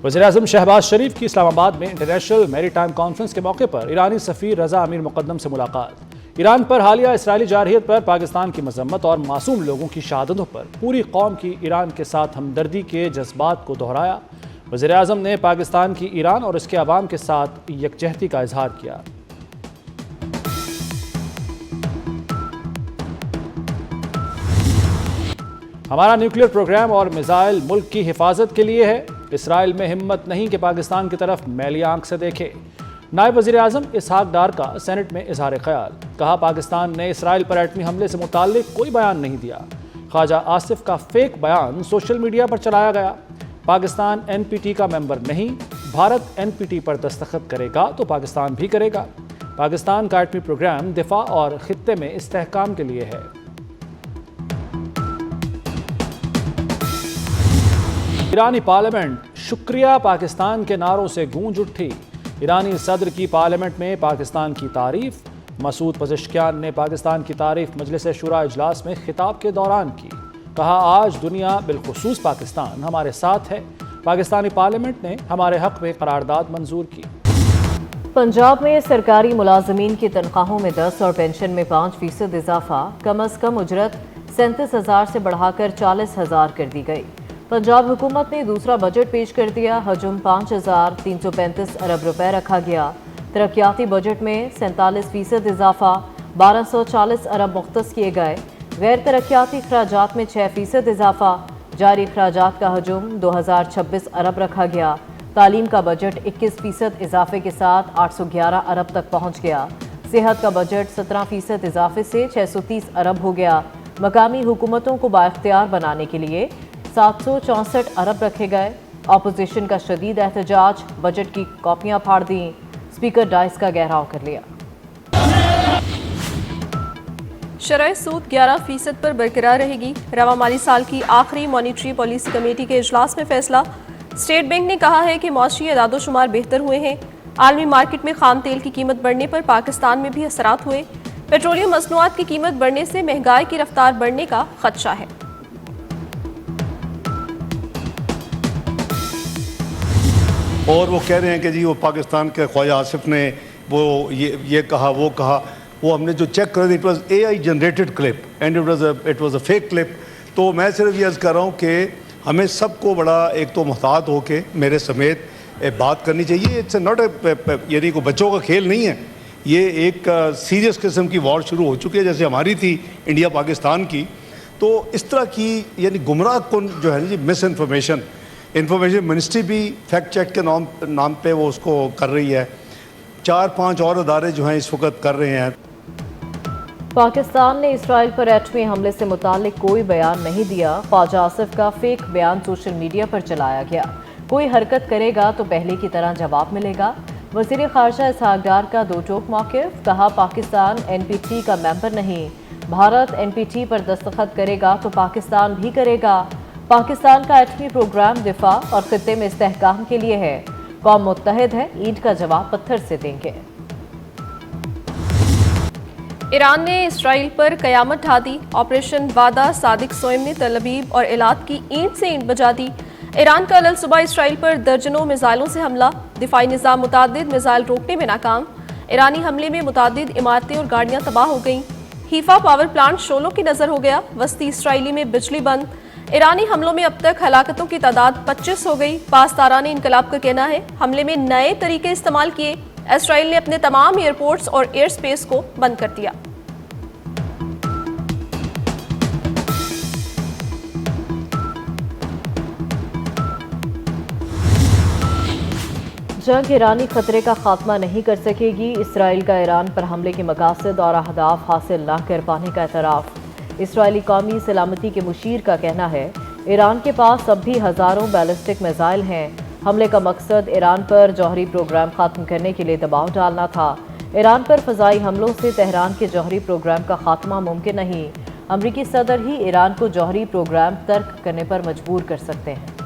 وزیراعظم شہباز شریف کی اسلام آباد میں انٹرنیشنل میری ٹائم کانفرنس کے موقع پر ایرانی سفیر رضا امیر مقدم سے ملاقات۔ ایران پر حالیہ اسرائیلی جارحیت پر پاکستان کی مذمت اور معصوم لوگوں کی شہادتوں پر پوری قوم کی ایران کے ساتھ ہمدردی کے جذبات کو دہرایا۔ وزیراعظم نے پاکستان کی ایران اور اس کے عوام کے ساتھ یکجہتی کا اظہار کیا۔ ہمارا نیوکلیئر پروگرام اور میزائل ملک کی حفاظت کے لیے ہے، اسرائیل میں ہمت نہیں کہ پاکستان کی طرف میلی آنکھ سے دیکھے۔ نائب وزیر اعظم اسحاق ڈار کا سینٹ میں اظہار خیال، کہا پاکستان نے اسرائیل پر ایٹمی حملے سے متعلق کوئی بیان نہیں دیا۔ خواجہ آصف کا فیک بیان سوشل میڈیا پر چلایا گیا۔ پاکستان این پی ٹی کا ممبر نہیں، بھارت این پی ٹی پر دستخط کرے گا تو پاکستان بھی کرے گا۔ پاکستان کا ایٹمی پروگرام دفاع اور خطے میں استحکام کے لیے ہے۔ ایرانی پارلیمنٹ شکریہ پاکستان کے نعروں سے گونج اٹھی۔ ایرانی صدر کی پارلیمنٹ میں پاکستان کی تعریف۔ مسعود پزشکیان نے پاکستان کی تعریف مجلس شورا اجلاس میں خطاب کے دوران کی، کہا آج دنیا بالخصوص پاکستان ہمارے ساتھ ہے۔ پاکستانی پارلیمنٹ نے ہمارے حق میں قرارداد منظور کی۔ پنجاب میں سرکاری ملازمین کی تنخواہوں میں 10 اور پینشن میں 5% اضافہ، کم از کم اجرت 37,000 سے بڑھا کر 40,000 کر دی گئی۔ پنجاب حکومت نے دوسرا بجٹ پیش کر دیا، حجم 5,335 ارب روپے رکھا گیا۔ ترقیاتی بجٹ میں 47% اضافہ، 1,240 ارب مختص کیے گئے۔ غیر ترقیاتی اخراجات میں 6% اضافہ، جاری اخراجات کا حجم 2,026 ارب رکھا گیا۔ تعلیم کا بجٹ 21% اضافے کے ساتھ 811 ارب تک پہنچ گیا۔ صحت کا بجٹ 17% اضافے سے 630 ارب ہو گیا۔ مقامی حکومتوں کو بااختیار بنانے کے لیے 764 ارب رکھے گئے۔ اپوزیشن کا شدید احتجاج، بجٹ کی کاپیاں پھاڑ دیں، اسپیکر ڈائس کا گھیراؤ کر لیا۔ شرح سود 11% پر برقرار رہے گی، رواں مالی سال کی آخری مانیٹری پالیسی کمیٹی کے اجلاس میں فیصلہ۔ اسٹیٹ بینک نے کہا ہے کہ معاشی اعداد و شمار بہتر ہوئے ہیں۔ عالمی مارکیٹ میں خام تیل کی قیمت بڑھنے پر پاکستان میں بھی اثرات ہوئے۔ پیٹرولیم مصنوعات کی قیمت بڑھنے سے مہنگائی کی رفتار بڑھنے کا خدشہ ہے۔ اور وہ کہہ رہے ہیں کہ جی وہ پاکستان کے خواجہ آصف نے وہ یہ کہا وہ کہا، وہ ہم نے جو چیک کر دی it was A I generated clip and it was a fake clip. تو میں صرف یہ عرض کر رہا ہوں کہ ہمیں سب کو بڑا ایک تو محتاط ہو کے میرے سمیت بات کرنی چاہیے۔ اٹس ناٹ یعنی کوئی بچوں کا کھیل نہیں ہے، یہ ایک سیریس قسم کی وار شروع ہو چکی ہے جیسے ہماری تھی انڈیا پاکستان کی۔ تو اس طرح کی یعنی گمراہ کن جو ہے نا جی مس انفارمیشن منسٹری بھی فیکٹ چیک کے نام پہ وہ اس کو کر رہی ہے، 4-5 اور ادارے جو ہیں اس وقت کر رہے ہیں۔ پاکستان نے اسرائیل پر ایٹمی حملے سے متعلق کوئی بیان نہیں دیا۔ خواجہ آصف کا فیک بیان سوشل میڈیا پر چلایا گیا۔ کوئی حرکت کرے گا تو پہلے کی طرح جواب ملے گا۔ وزیر خارجہ اسحاق ڈار کا دو ٹوک موقف، کہا پاکستان این پی ٹی کا ممبر نہیں، بھارت این پی ٹی پر دستخط کرے گا تو پاکستان بھی کرے گا۔ پاکستان کا ایٹمی پروگرام دفاع اور خطے میں استحکام کے لیے ہے، قوم متحد ہے، اینٹ کا جواب پتھر سے دیں گے۔ ایران نے اسرائیل پر قیامت ڈھا دی، آپریشن وعدہ صادق سوئم نے تل ابیب اور ایلات کی اینٹ سے اینٹ بجا دی۔ ایران کا کل صبح اسرائیل پر درجنوں میزائلوں سے حملہ، دفاعی نظام متعدد میزائل روکنے میں ناکام۔ ایرانی حملے میں متعدد عمارتیں اور گاڑیاں تباہ ہو گئیں۔ حیفا پاور پلانٹ شعلوں کی نظر ہو گیا، وسطی اسرائیلی میں بجلی بند۔ ایرانی حملوں میں اب تک ہلاکتوں کی تعداد 25 ہو گئی۔ پاسداران انقلاب کا کہنا ہے حملے میں نئے طریقے استعمال کیے، اسرائیل نے اپنے تمام ایئرپورٹس اور ایئر سپیس کو بند کر دیا۔ جنگ ایرانی خطرے کا خاتمہ نہیں کر سکے گی، اسرائیل کا ایران پر حملے کے مقاصد اور اہداف حاصل نہ کر پانے کا اعتراف۔ اسرائیلی قومی سلامتی کے مشیر کا کہنا ہے ایران کے پاس اب بھی ہزاروں بیلسٹک میزائل ہیں۔ حملے کا مقصد ایران پر جوہری پروگرام ختم کرنے کے لیے دباؤ ڈالنا تھا۔ ایران پر فضائی حملوں سے تہران کے جوہری پروگرام کا خاتمہ ممکن نہیں۔ امریکی صدر ہی ایران کو جوہری پروگرام ترک کرنے پر مجبور کر سکتے ہیں۔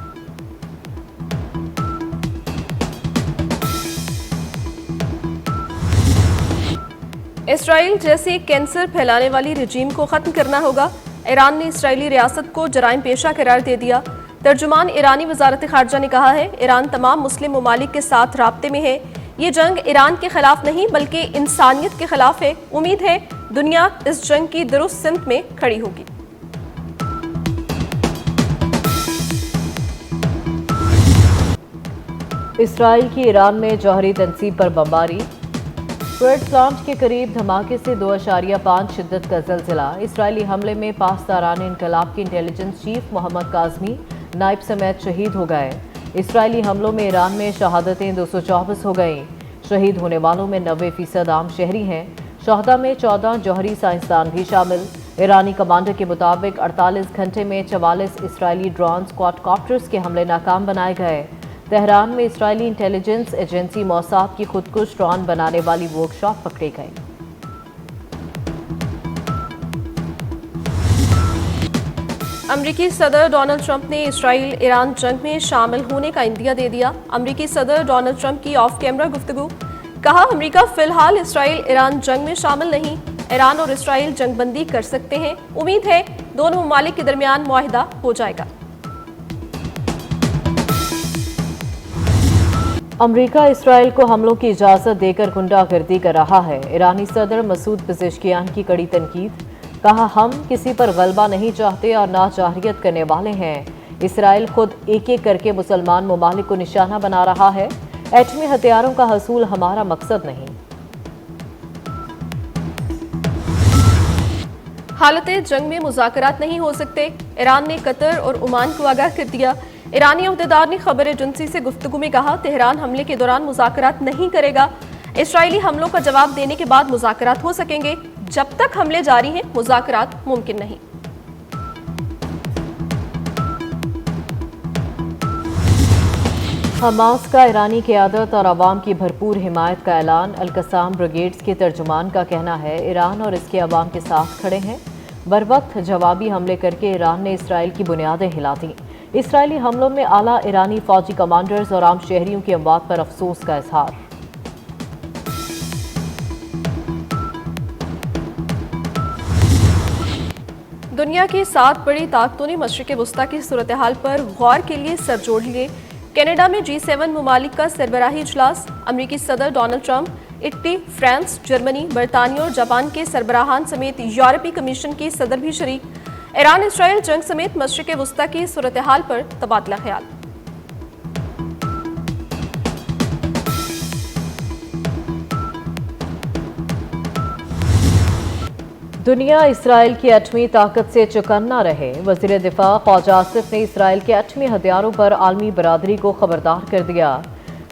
اسرائیل جیسے کینسر پھیلانے والی رجیم کو ختم کرنا ہوگا۔ ایران نے اسرائیلی ریاست کو جرائم پیشہ قرار دے دیا۔ ترجمان ایرانی وزارت خارجہ نے کہا ہے ایران تمام مسلم ممالک کے ساتھ رابطے میں ہے. یہ جنگ ایران کے خلاف نہیں بلکہ انسانیت کے خلاف ہے. امید ہے دنیا اس جنگ کی درست سمت میں کھڑی ہوگی. اسرائیل کی ایران میں جوہری تنصیب پر بمباری. کویت پلانٹ کے قریب دھماکے سے 2.5 شدت کا زلزلہ. اسرائیلی حملے میں پاسداران انقلاب کے انٹیلیجنس چیف محمد کاظمی نائب سمیت شہید ہو گئے. اسرائیلی حملوں میں ایران میں شہادتیں 224 ہو گئیں. شہید ہونے والوں میں 90% عام شہری ہیں. شہداء میں 14 جوہری سائنسدان بھی شامل. ایرانی کمانڈر کے مطابق 48 گھنٹے میں 44 اسرائیلی ڈرونز کواد کاپٹرز کے حملے ناکام بنائے گئے. تہران میں اسرائیلی انٹیلیجنس ایجنسی موساد کی خودکش ڈرون بنانے والی ورکشاپ پکڑی گئی. امریکی صدر ڈونلڈ ٹرمپ نے اسرائیل ایران جنگ میں شامل ہونے کا عندیہ دے دیا. امریکی صدر ڈونلڈ ٹرمپ کی آف کیمرہ گفتگو. کہا امریکہ فی الحال اسرائیل ایران جنگ میں شامل نہیں. ایران اور اسرائیل جنگ بندی کر سکتے ہیں. امید ہے دونوں ممالک کے درمیان معاہدہ ہو جائے گا. امریکہ اسرائیل کو حملوں کی اجازت دے کر غنڈہ گردی کر رہا ہے. ایرانی صدر مسعود پزشکیان کی کڑی تنقید. کہا ہم کسی پر غلبہ نہیں چاہتے اور نہ جارحیت کرنے والے ہیں. اسرائیل خود ایک ایک کر کے مسلمان ممالک کو نشانہ بنا رہا ہے. ایٹمی ہتھیاروں کا حصول ہمارا مقصد نہیں. حالت جنگ میں مذاکرات نہیں ہو سکتے. ایران نے قطر اور عمان کو آگاہ کر دیا. ایرانی عہدیدار نے خبر ایجنسی سے گفتگو میں کہا تہران حملے کے دوران مذاکرات نہیں کرے گا. اسرائیلی حملوں کا جواب دینے کے بعد مذاکرات ہو سکیں گے. جب تک حملے جاری ہیں مذاکرات ممکن نہیں. حماس کا ایرانی قیادت اور عوام کی بھرپور حمایت کا اعلان. القسام بریگیڈز کے ترجمان کا کہنا ہے ایران اور اس کے عوام کے ساتھ کھڑے ہیں. بروقت جوابی حملے کر کے ایران نے اسرائیل کی بنیادیں ہلا دیں. اسرائیلی حملوں میں اعلیٰ ایرانی فوجی کمانڈرز اور عام شہریوں کی اموات پر افسوس کا اظہار. دنیا کی 7 بڑی طاقتوں نے مشرق وسطیٰ کی صورتحال پر غور کے لیے سر جوڑ لیے. کینیڈا میں G7 ممالک کا سربراہی اجلاس. امریکی صدر Donald Trump Italy, France, Germany, برطانیہ اور جاپان کے سربراہان سمیت یورپی کمیشن کی صدر بھی شریک. ایران اسرائیل جنگ سمیت مشرق وسطیٰ کی صورتحال پر تبادلہ خیال. دنیا اسرائیل کی ایٹمی طاقت سے چکن نہ رہے. وزیر دفاع خواجہ آصف نے اسرائیل کے ایٹمی ہتھیاروں پر عالمی برادری کو خبردار کر دیا.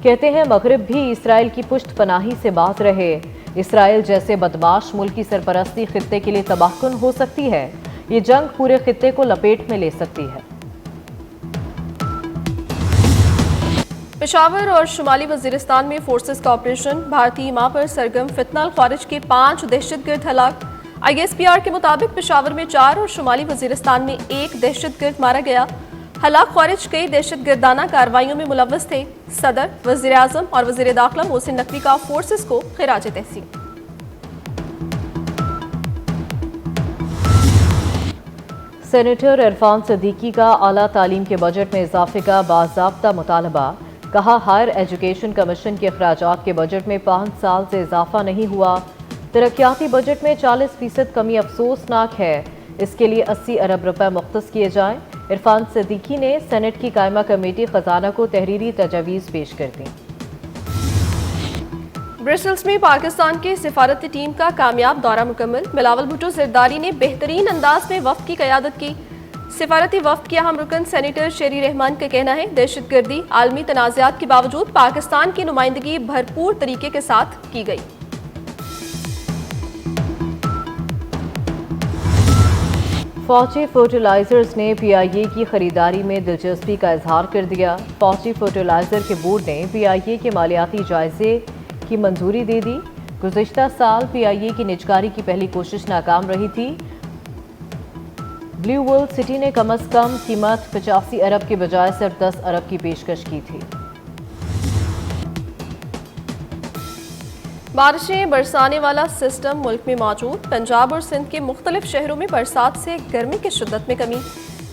کہتے ہیں مغرب بھی اسرائیل کی پشت پناہی سے باز رہے. اسرائیل جیسے بدماش ملک کی سرپرستی خطے کے لیے تباہ کن ہو سکتی ہے. یہ جنگ پورے خطے کو لپیٹ میں لے سکتی ہے. پشاور اور شمالی وزیرستان میں فورسز کا آپریشن. بھارتی ماں پر سرگرم فتنہ الخوارج کے 5 دہشت گرد ہلاک. ISPR کے مطابق پشاور میں 4 اور شمالی وزیرستان میں 1 دہشت گرد مارا گیا. ہلاک خوارج کئی دہشت گردانہ کارروائیوں میں ملوث تھے. صدر، وزیر اعظم اور وزیر داخلہ محسن نقوی کا فورسز کو خراج تحسین. سینیٹر عرفان صدیقی کا اعلیٰ تعلیم کے بجٹ میں اضافے کا باضابطہ مطالبہ. کہا ہائر ایجوکیشن کمیشن کے اخراجات کے بجٹ میں 5 سال سے اضافہ نہیں ہوا. ترقیاتی بجٹ میں 40% کمی افسوسناک ہے. اس کے لیے 80 ارب روپے مختص کیے جائیں. عرفان صدیقی نے سینٹ کی قائمہ کمیٹی خزانہ کو تحریری تجاویز پیش کر دیں. برسلز میں پاکستان کے سفارتی ٹیم کا کامیاب دورہ مکمل. بلاول بھٹو زرداری نے بہترین انداز میں وفد کی قیادت کی. سفارتی وفد کے اہم رکن سینیٹر شیری رحمان کا کہنا ہے دہشت گردی عالمی تنازعات کے باوجود پاکستان کی نمائندگی بھرپور طریقے کے ساتھ کی گئی. فوجی فرٹیلائزرز نے PIA کی خریداری میں دلچسپی کا اظہار کر دیا. فوجی فرٹیلائزر کے بورڈ نے PIA کے مالیاتی جائزے کی منظوری دے دی. گزشتہ سال PIA کی نجکاری کی پہلی کوشش ناکام رہی تھی. بلیو ورلڈ سٹی نے کم از کم قیمت 85 ارب کے بجائے صرف 10 ارب کی پیشکش کی تھی. بارشیں برسانے والا سسٹم ملک میں موجود. پنجاب اور سندھ کے مختلف شہروں میں برسات سے گرمی کی شدت میں کمی.